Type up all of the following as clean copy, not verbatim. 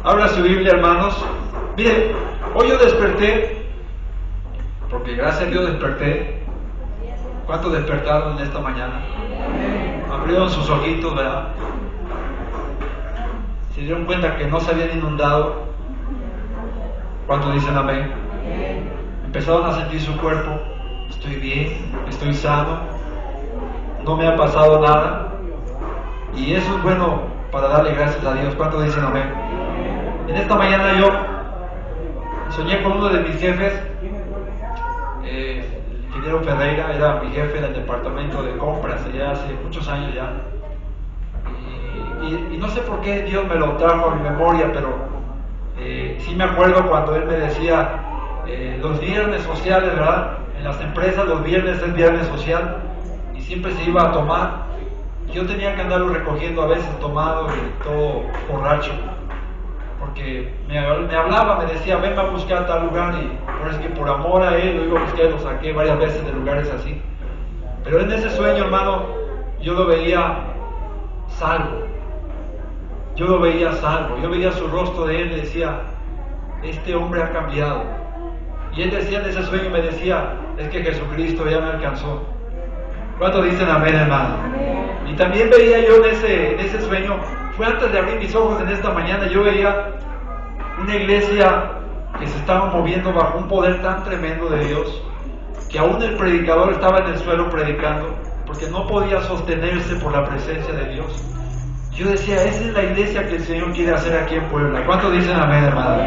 Abra su Biblia, hermanos. Miren, hoy yo desperté, porque gracias a Dios desperté. ¿Cuántos despertaron en esta mañana? Abrieron sus ojitos, ¿verdad? Se dieron cuenta que no se habían inundado. ¿Cuántos dicen amén? Empezaron a sentir su cuerpo. Estoy bien, estoy sano, no me ha pasado nada. Y eso es bueno para darle gracias a Dios. ¿Cuántos dicen amén? En esta mañana yo soñé con uno de mis jefes, el ingeniero Ferreira, era mi jefe en el departamento de compras, ya hace muchos años ya. Y no sé por qué Dios me lo trajo a mi memoria, pero sí me acuerdo cuando él me decía, los viernes sociales, ¿verdad? En las empresas los viernes es viernes social y siempre se iba a tomar. Yo tenía que andarlo recogiendo a veces tomado y todo borracho, porque me hablaba, me decía, ven a buscar a tal lugar, y por eso que por amor a él lo iba a buscar, lo saqué varias veces de lugares así. Pero en ese sueño, hermano, yo lo veía salvo. Yo lo veía salvo, yo veía su rostro de él y decía, este hombre ha cambiado. Y él decía en ese sueño, me decía, es que Jesucristo ya me alcanzó. ¿Cuántos dicen amén, hermano? Y también veía yo en ese sueño, fue antes de abrir mis ojos en esta mañana, yo veía una iglesia que se estaba moviendo bajo un poder tan tremendo de Dios, que aún el predicador estaba en el suelo predicando, porque no podía sostenerse por la presencia de Dios. Yo decía, esa es la iglesia que el Señor quiere hacer aquí en Puebla. ¿Cuántos dicen amén, hermano?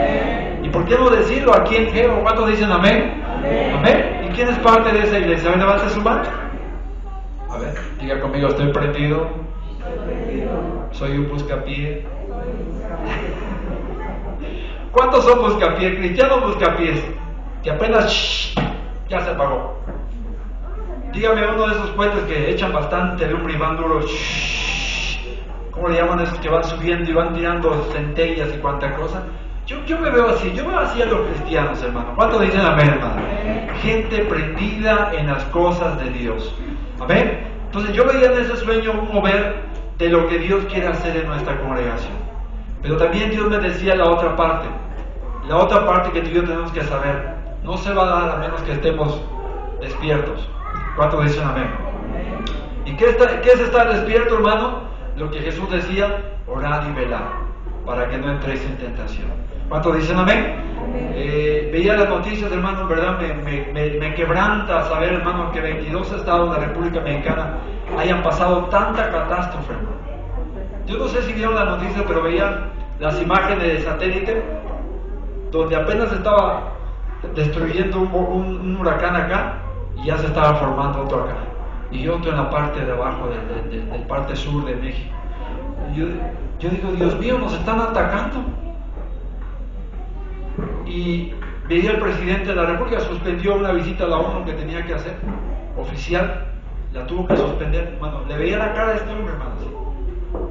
¿Y por qué no decirlo aquí en Geo? ¿Cuántos dicen amén? Amén. ¿Y quién es parte de esa iglesia? A ver, levante su mano. A ver, diga conmigo, estoy prendido. Soy un buscapié. ¿Cuántos son buscapiés? Cristianos buscapiés. Que apenas ya se apagó. Dígame uno de esos puentes que echan bastante lumbre y van duros. ¿Cómo le llaman esos que van subiendo y van tirando centellas y cuánta cosa? Yo me veo así, yo veo así a los cristianos, hermano. ¿Cuántos dicen amén, hermano? Gente prendida en las cosas de Dios. Amén. Entonces yo veía en ese sueño un mover de lo que Dios quiere hacer en nuestra congregación. Pero también Dios me decía la otra parte que tú y yo tenemos que saber, no se va a dar a menos que estemos despiertos. ¿Cuántos dicen amén? ¿Y qué es estar despierto, hermano? Lo que Jesús decía, orad y velad, para que no entréis en tentación. ¿Cuántos dicen amén? Veía las noticias, hermano, en verdad me quebranta saber, hermano, que 22 estados de la República Mexicana hayan pasado tanta catástrofe, hermano. Yo no sé si vieron la noticia, pero veían las imágenes de satélite, donde apenas estaba destruyendo un huracán acá, y ya se estaba formando otro acá, y otro en la parte de abajo del parte sur de México. Yo digo, Dios mío, nos están atacando. Y veía el presidente de la República, suspendió una visita a la ONU que tenía que hacer, oficial, la tuvo que suspender, hermano. Le veía la cara de este hombre, hermano,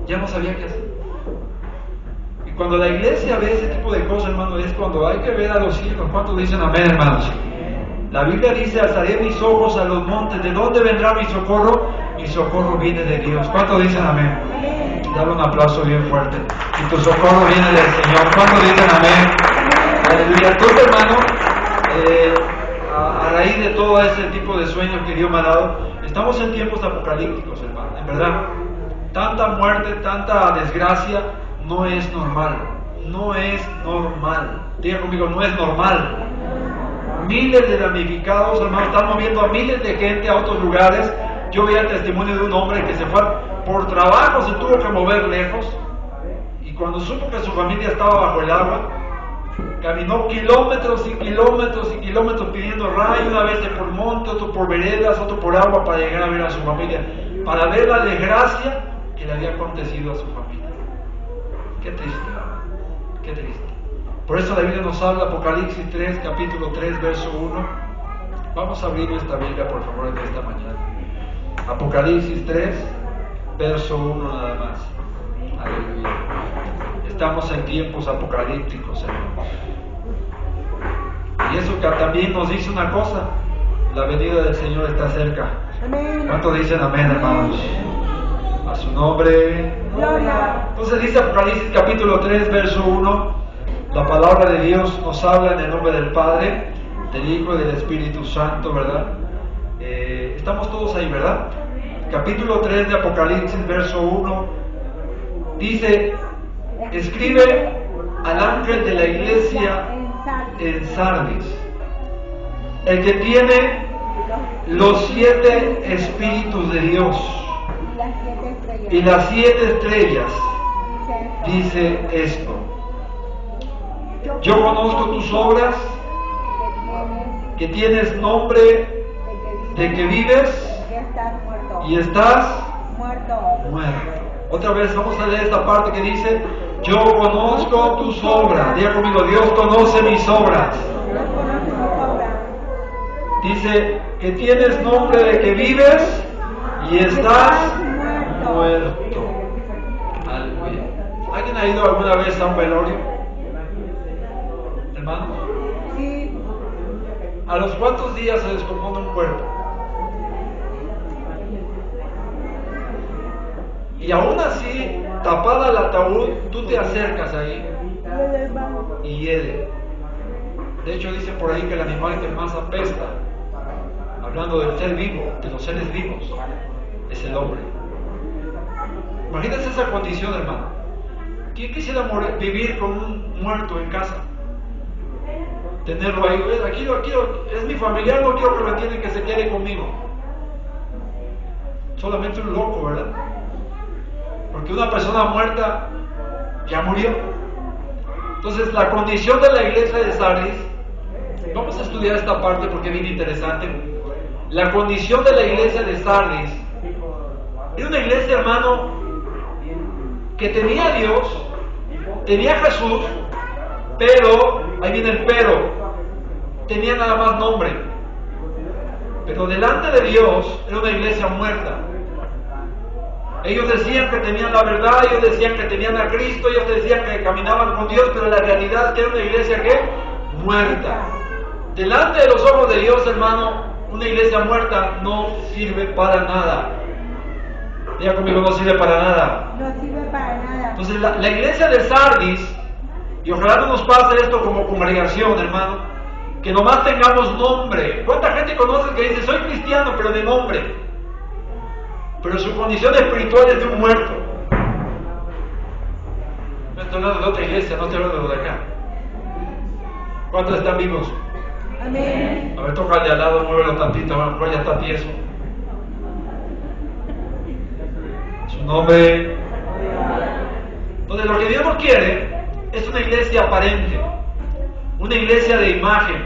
ya no sabía qué hacer. Y cuando la iglesia ve ese tipo de cosas, hermano, es cuando hay que ver a los hijos. ¿Cuántos dicen amén, hermanos? La Biblia dice, alzaré mis ojos a los montes. ¿De dónde vendrá mi socorro? Mi socorro viene de Dios. ¿Cuántos dicen amén? Dale un aplauso bien fuerte. Y tu socorro viene del Señor. ¿Cuántos dicen amén? Aleluya. Entonces, hermano, a raíz de todo ese tipo de sueños que Dios me ha dado, estamos en tiempos apocalípticos, hermano. En verdad, tanta muerte, tanta desgracia, no es normal. No es normal. Diga conmigo, no es normal. Miles de damnificados, hermano, están moviendo a miles de gente a otros lugares. Yo veía el testimonio de un hombre que se fue por trabajo, se tuvo que mover lejos, y cuando supo que su familia estaba bajo el agua, caminó kilómetros y kilómetros y kilómetros pidiendo ray, una vez por monte, otro por veredas, otro por agua, para llegar a ver a su familia, para ver la desgracia que le había acontecido a su familia. Qué triste, qué triste. Por eso la Biblia nos habla, Apocalipsis 3, capítulo 3, verso 1. Vamos a abrir esta Biblia, por favor, en esta mañana. Apocalipsis 3, verso 1 nada más. Aleluya. Estamos en tiempos apocalípticos, hermanos. Y eso que también nos dice una cosa, la venida del Señor está cerca. ¿Cuántos dicen amén, hermanos? A su nombre. Gloria. Entonces dice Apocalipsis capítulo 3, verso 1, la palabra de Dios nos habla en el nombre del Padre, del Hijo y del Espíritu Santo, ¿verdad? Estamos todos ahí, ¿verdad? Capítulo 3 de Apocalipsis, verso 1, dice, escribe al ángel de la iglesia en Sardis, el que tiene los 7 espíritus de Dios y las 7 estrellas, dice esto: yo conozco tus obras, que tienes nombre de que vives y estás muerto. Otra vez vamos a leer esta parte que dice, yo conozco tus obras. Diga conmigo, Dios conoce mis obras. Dice que tienes nombre de que vives y estás muerto. Aleluya. ¿Alguien ha ido alguna vez a un velorio? ¿Hermano? Sí. ¿A los cuántos días se descompone un cuerpo? Y aún así, tapada el ataúd, tú te acercas ahí y hiede. De hecho, dice por ahí que el animal que más apesta, hablando del ser vivo, de los seres vivos, es el hombre. Imagínense esa condición, hermano. ¿Quién quisiera vivir con un muerto en casa? Tenerlo ahí, aquí es mi familiar, no quiero que lo entiendan, que se quede conmigo. Solamente un loco, ¿verdad? Porque una persona muerta ya murió. Entonces la condición de la iglesia de Sardis, vamos a estudiar esta parte porque es bien interesante. La condición de la iglesia de Sardis era una iglesia, hermano, que tenía a Dios, tenía a Jesús, pero, ahí viene el pero, tenía nada más nombre. Pero delante de Dios era una iglesia muerta. Ellos decían que tenían la verdad, ellos decían que tenían a Cristo, ellos decían que caminaban con Dios, pero la realidad es que era una iglesia que muerta. Delante de los ojos de Dios, hermano, una iglesia muerta no sirve para nada. Diga conmigo, no sirve para nada. No sirve para nada. Entonces la iglesia de Sardis, y ojalá no nos pase esto como congregación, hermano, que nomás tengamos nombre. ¿Cuánta gente conoce que dice, soy cristiano, pero de nombre? Pero su condición espiritual es de un muerto. No estoy hablando de otra iglesia, no estoy hablando de lo de acá. ¿Cuántos están vivos? Amén. A ver, toca al de al lado, muévelo tantito, a lo mejor ya está tieso. Su nombre. Entonces lo que Dios no quiere es una iglesia aparente, una iglesia de imagen.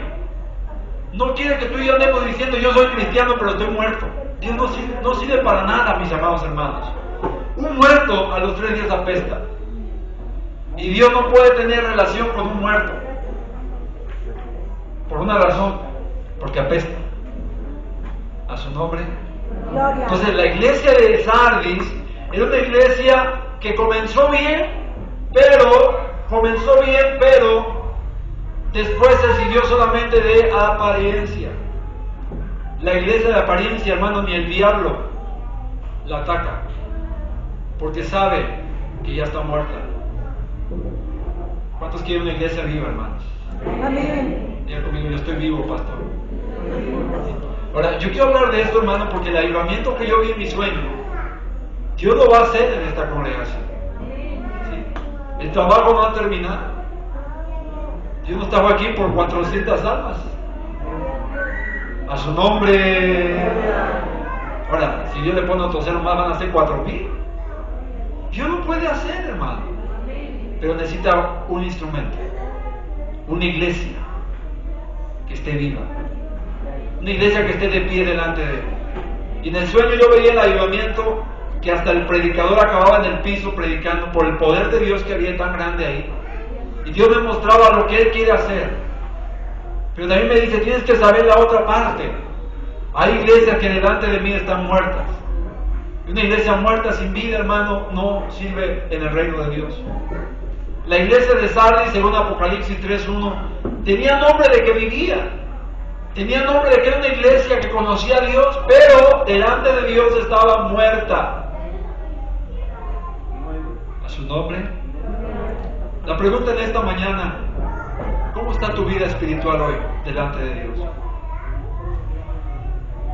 No quiere que tú y yo andemos diciendo, yo soy cristiano, pero estoy muerto. Dios no sirve para nada, mis amados hermanos. Un muerto a los 3 días apesta. Y Dios no puede tener relación con un muerto. Por una razón, porque apesta. A su nombre. Gloria. Entonces la iglesia de Sardis era una iglesia que comenzó bien, pero después se sirvió solamente de apariencia. La iglesia de apariencia, hermano, ni el diablo la ataca, porque sabe que ya está muerta. ¿Cuántos quieren una iglesia viva, hermanos? Amén. Diga conmigo, yo estoy vivo, pastor. Ahora, yo quiero hablar de esto, hermano, porque el avivamiento que yo vi en mi sueño, Dios lo va a hacer en esta congregación. ¿Sí? El trabajo no ha terminado. Dios no estaba aquí por 400 almas. A su nombre. Ahora, si Dios le pone otro cero más, van a ser 4,000. Dios lo puede hacer, hermano. Pero necesita un instrumento, una iglesia que esté viva, una iglesia que esté de pie delante de Él. Y en el sueño yo veía el avivamiento, que hasta el predicador acababa en el piso predicando por el poder de Dios que había tan grande ahí. Y Dios me mostraba lo que Él quiere hacer. Pero también me dice, tienes que saber la otra parte. Hay iglesias que delante de mí están muertas. Y una iglesia muerta sin vida, hermano, no sirve en el reino de Dios. La iglesia de Sardis, según Apocalipsis 3:1, tenía nombre de que vivía. Tenía nombre de que era una iglesia que conocía a Dios, pero delante de Dios estaba muerta. nombre. La pregunta en esta mañana: ¿cómo está tu vida espiritual hoy delante de Dios?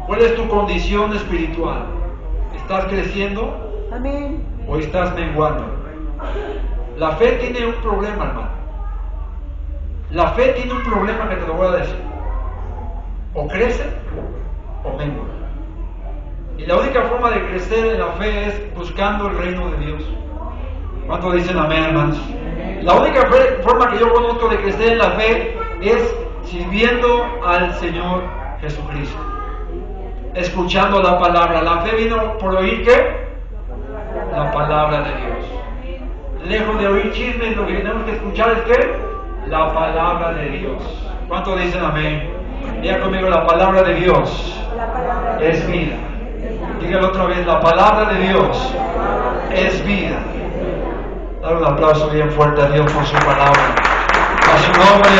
¿Cuál es tu condición espiritual? ¿Estás creciendo Amén. o estás menguando? La fe tiene un problema, hermano. La fe tiene un problema que te lo voy a decir. O crece o mengua. Y la única forma de crecer en la fe es buscando el reino de Dios. ¿Cuántos dicen amén, hermanos? La única forma que yo conozco de crecer en la fe es sirviendo al Señor Jesucristo, escuchando la palabra. La fe vino por oír ¿qué? La palabra de Dios. Lejos de oír chismes, lo que tenemos que escuchar es ¿qué? La palabra de Dios. ¿Cuántos dicen amén? Diga conmigo: la palabra de Dios La palabra es vida. Dígalo otra vez: la palabra de Dios es vida. Dar un aplauso bien fuerte a Dios por su palabra. A su nombre.